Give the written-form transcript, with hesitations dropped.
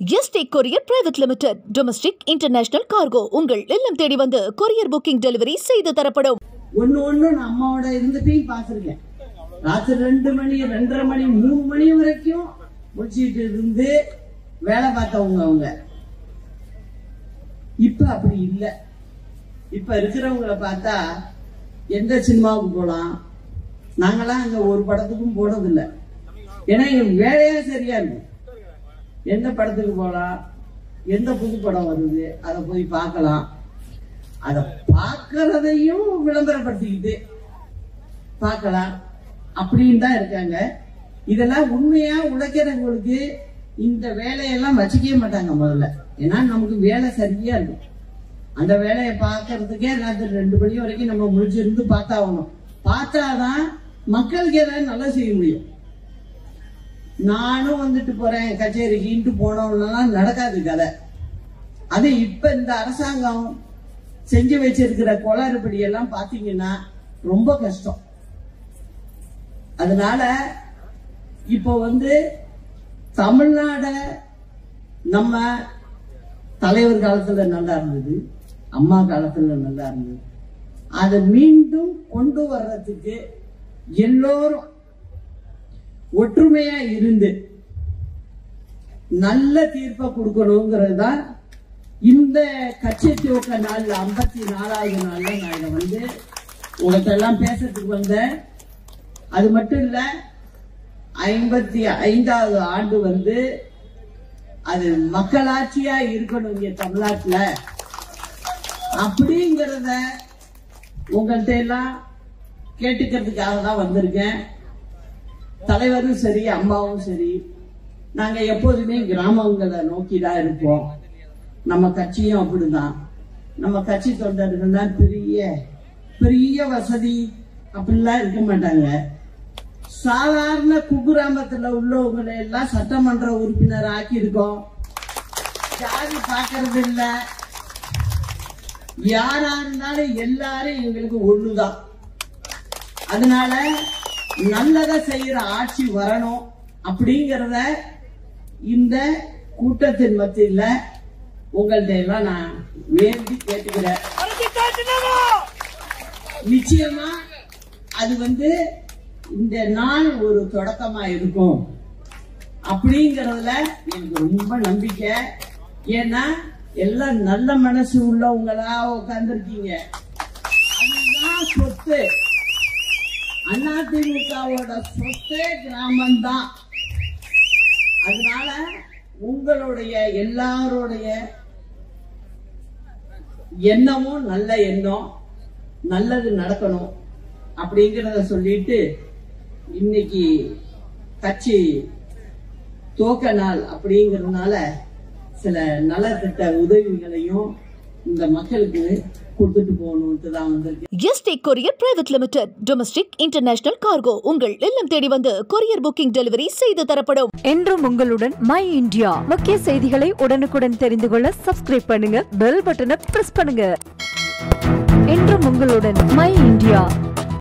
Yesterday courier private limited domestic international cargo உங்கள் இல்லம் தேடி வந்து கொரியர் புக்கிங் டெலிவரி செய்து தரப்படும். ஒன்னு நான் அம்மாவோட இருந்துட்டையும் பாத்துருக்கேன். ராத்திரி 2 மணி 2:30 மணி 3 மணி வரைக்கும் முடிச்சிட்டு இருந்து வேலை பார்த்தவங்க அவங்க. இப்ப அப்படி இல்ல. இப்ப இருக்கிறவங்கள பார்த்தா எந்த சினிமாவுக்கு போலாம், நாங்கெல்லாம் அங்க ஒரு படத்துக்கும் போனதில்லை. ஏன்னா எங்க வேலையா சரியா இருக்கும். எந்த படத்துக்கு போலாம், எந்த புது படம் வருது அதை போய் பார்க்கலாம், அதை பார்க்கறதையும் விளம்பரப்படுத்திக்கிட்டு பார்க்கலாம் அப்படின்னு தான் இருக்காங்க. இதெல்லாம் உண்மையா உழைக்கிறவங்களுக்கு இந்த வேலையெல்லாம் வச்சுக்கவே மாட்டாங்க முதல்ல. ஏன்னா நமக்கு வேலை சரியா இருக்கும். அந்த வேலையை பார்க்கறதுக்கே ராத்திரி 2 மணி வரைக்கும் நம்ம முடிச்சிருந்து பார்த்தாகணும். பார்த்தாதான் மக்களுக்கு ஏதாவது நல்லா செய்ய முடியும். நானும் வந்துட்டு போறேன் கச்சேரிக்கு போனோம்லாம் நடக்காது கதை. அது இப்ப இந்த அரசாங்கம் செஞ்சு வச்சிருக்கிற கோளாறுபடி எல்லாம் பாத்தீங்கன்னா ரொம்ப கஷ்டம். அதனால இப்போ தமிழ்நாட நம்ம தலைவர் காலத்துல நல்லா இருந்தது, அம்மா காலத்துல நல்லா இருந்தது. அதை மீண்டும் கொண்டு வர்றதுக்கு எல்லோரும் ஒற்றுமையா இருந்து நல்ல தீர்ப்பை கொடுக்கணுங்கிறது தான் இந்த கட்சி துவக்க நாள் 54வது நாள்ல நான் உங்கள்கிட்ட எல்லாம் பேசுறதுக்கு வந்தேன். அது மட்டும் இல்ல, 55வது ஆண்டு அது மக்களாட்சியா இருக்கணும் இங்க தமிழ்நாட்டுல அப்படிங்கறத உங்கள்கிட்ட எல்லாம் கேட்டுக்கிறதுக்காக தான் வந்திருக்கேன். தலைவரும் சரி, அம்மாவும் சரி, நாங்க எப்போதுமே கிராமங்களை நோக்கிதான் இருப்போம். நம்ம கட்சியும் அப்படிதான். நம்ம கட்சி தொண்டர்கள் தான் பெரிய பெரிய வசதி அப்படிலாம் இருக்க மாட்டாங்க. சாதாரண குக்கிராமத்துல உள்ளவங்களை எல்லாம் சட்டமன்ற உறுப்பினர் ஆக்கியிருக்கோம். ஜாதி பாக்குறது இல்ல, யாரா இருந்தாலும் எல்லாரும் எங்களுக்கு ஒண்ணுதான். அதனால நல்லதை செய்யற ஆட்சி வரணும் அப்படிங்கறத இந்த கூட்டத்தின் மத்தியில உங்கள்ட்ட எல்லாம் நான் வேண்டி கேட்டுக்கிறேன். நிச்சயமா அது இந்த நாள் ஒரு தொடக்கமா இருக்கும் அப்படிங்கறதுல எனக்கு ரொம்ப நம்பிக்கை. ஏன்னா எல்லாம் நல்ல மனசு உள்ளவங்களா உட்கார்ந்துருக்கீங்க. அதுதான் சொத்து. அதிமுகவோட சொத்தே கிராமம்தான். அதனால உங்களுடைய எல்லாருடைய எண்ணமும் நல்ல எண்ணம், நல்லது நடக்கணும் அப்படிங்கறத சொல்லிட்டு இன்னைக்கு கட்சி துவக்க நாள் அப்படிங்கறதுனால சில நலத்திட்ட உதவிகளையும் இந்த மக்களுக்கு கொடுத்துட்டு போகணும்னு தான் வந்திருக்கு. Yesterday courier private limited domestic international cargo உங்கள் இல்லம் தேடி வந்து கொரியர் புக்கிங் டெலிவரி செய்து தரப்படும். என்றும் உங்களுடன் மை இந்தியா. முக்கிய செய்திகளை உடனுக்குடன் தெரிந்து கொள்ள சப்ஸ்கிரைப் பண்ணுங்க, பெல் பட்டனை பிரஸ் பண்ணுங்க. என்றும் உங்களுடன் மை இந்தியா.